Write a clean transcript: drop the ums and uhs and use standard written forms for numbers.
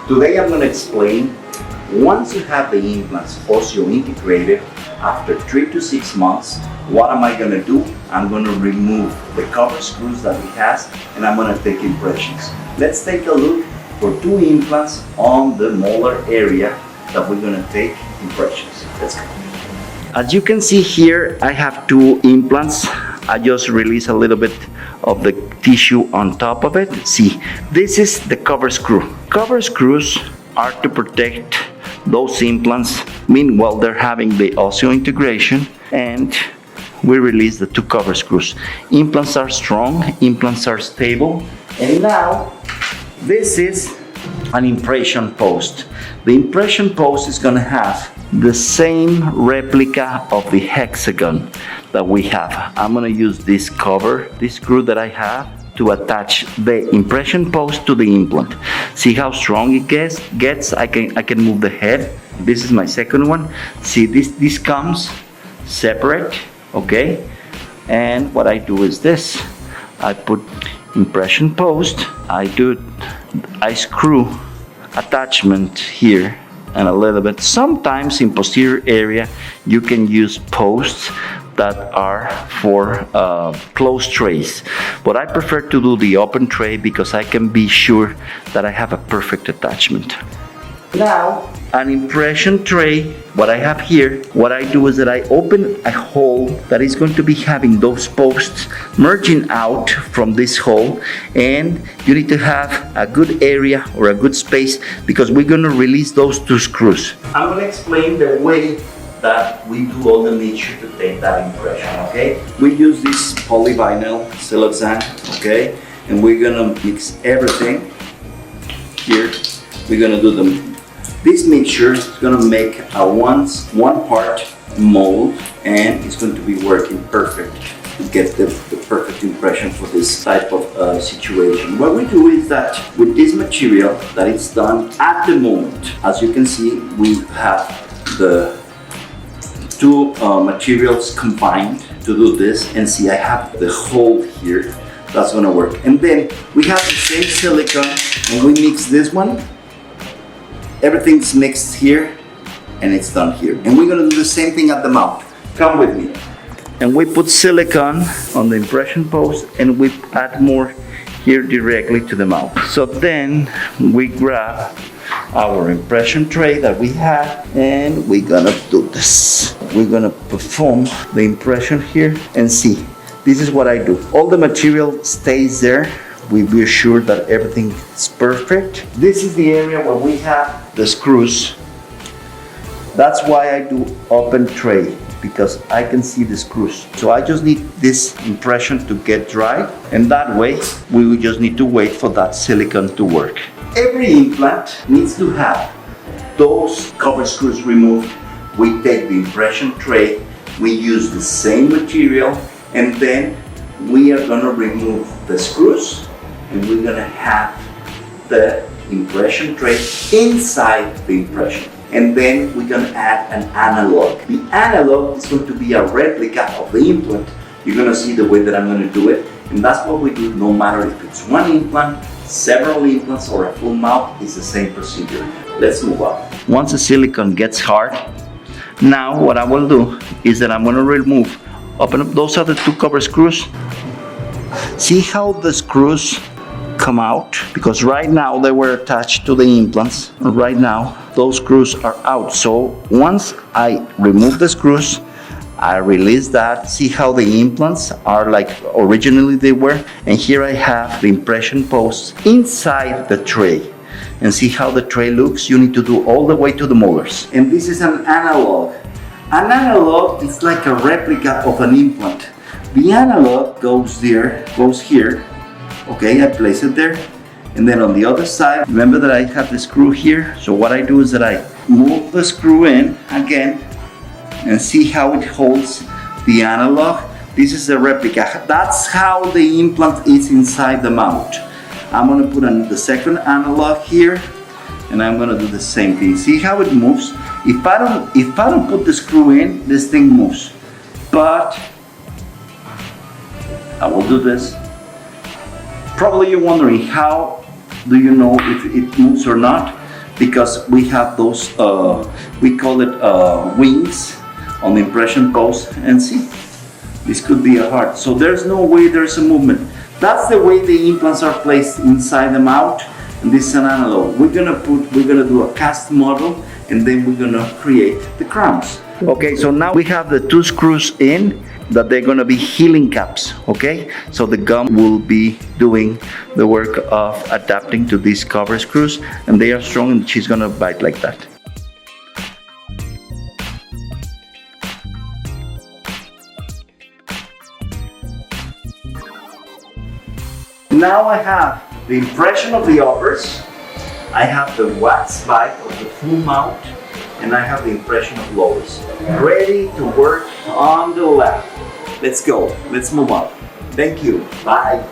Today I'm going to explain, once you have the implants osseointegrated, after 3 to 6 months, what am I going to do? I'm going to remove the cover screws that it has, and I'm going to take impressions. Let's take a look for 2 implants on the molar area that we're going to take impressions. Let's go. As you can see here, I have 2 implants. I just release a little bit of the tissue on top of it. See, this is the cover screw. Cover screws are to protect those implants. Meanwhile, they're having the osseointegration, and we release the 2 cover screws. Implants are strong, implants are stable, and now this is an impression post. The impression post is going to have the same replica of the hexagon that we have. I'm going to use this cover, this screw that I have, to attach the impression post to the implant. See how strong it gets? I can move the head. This is my second one. See, this comes separate, okay? And what I do is this. I put impression post. I screw attachment here and a little bit. Sometimes in posterior area you can use posts that are for closed trays, but I prefer to do the open tray because I can be sure that I have a perfect attachment. Now, an impression tray, what I have here, what I do is that I open a hole that is going to be having those posts merging out from this hole, and you need to have a good area or a good space because we're going to release those 2 screws. I'm going to explain the way that we do all the mixture to take that impression, okay? We use this polyvinyl siloxane, okay? And we're gonna mix everything here. We're gonna do this mixture is gonna make a one part mold, and it's going to be working perfect to get the perfect impression for this type of situation. What we do is that with this material that it's done at the moment, as you can see, we have the 2 materials combined to do this, and see I have the hole here that's gonna work. And then we have the same silicone, and we mix this one. Everything's mixed here, and it's done here. And we're gonna do the same thing at the mouth. Come with me. And we put silicone on the impression post, and we add more here directly to the mouth. So then we grab our impression tray that we have, and we're gonna do this. We're gonna perform the impression here, and see, this is what I do. All the material stays there. We be sure that everything is perfect. This is the area where we have the screws. That's why I do open tray, because I can see the screws. So I just need this impression to get dry, and that way we will just need to wait for that silicone to work. Every implant needs to have those cover screws removed. We take the impression tray, we use the same material, and then we are going to remove the screws, and we're going to have the impression tray inside the impression. And then we're going to add an analog. The analog is going to be a replica of the implant. You're going to see the way that I'm going to do it, and that's what we do no matter if it's 1 implant, several implants, or a full mouth. Is the same procedure. Let's move on. Once the silicone gets hard, now what I will do is that I'm going to open up, those are the 2 cover screws. See how the screws come out? Because right now they were attached to the implants. Right now those screws are out. So once I remove the screws, I release that. See how the implants are like originally they were, and here I have the impression posts inside the tray. And see how the tray looks? You need to do all the way to the molars. And this is an analog. An analog is like a replica of an implant. The analog goes here, okay, I place it there, and then on the other side, remember that I have the screw here, so what I do is that I move the screw in again, and see how it holds the analog. This is a replica. That's how the implant is inside the mouth. I'm going to put the second analog here, and I'm going to do the same thing. See how it moves? If I don't put the screw in, this thing moves. But I will do this. Probably you're wondering, how do you know if it moves or not? because we have those, we call it wings on the impression post, and see, this could be a heart. So there's no way there's a movement. That's the way the implants are placed inside the mouth, and this is an analog. We're gonna do a cast model, and then we're gonna create the crowns. Okay, so now we have the 2 screws in that they're gonna be healing caps, okay? So the gum will be doing the work of adapting to these cover screws, and they are strong, and she's gonna bite like that. Now I have the impression of the uppers, I have the wax bite of the full mouth, and I have the impression of lowers. Ready to work on the lab. Let's go. Let's move on. Thank you. Bye.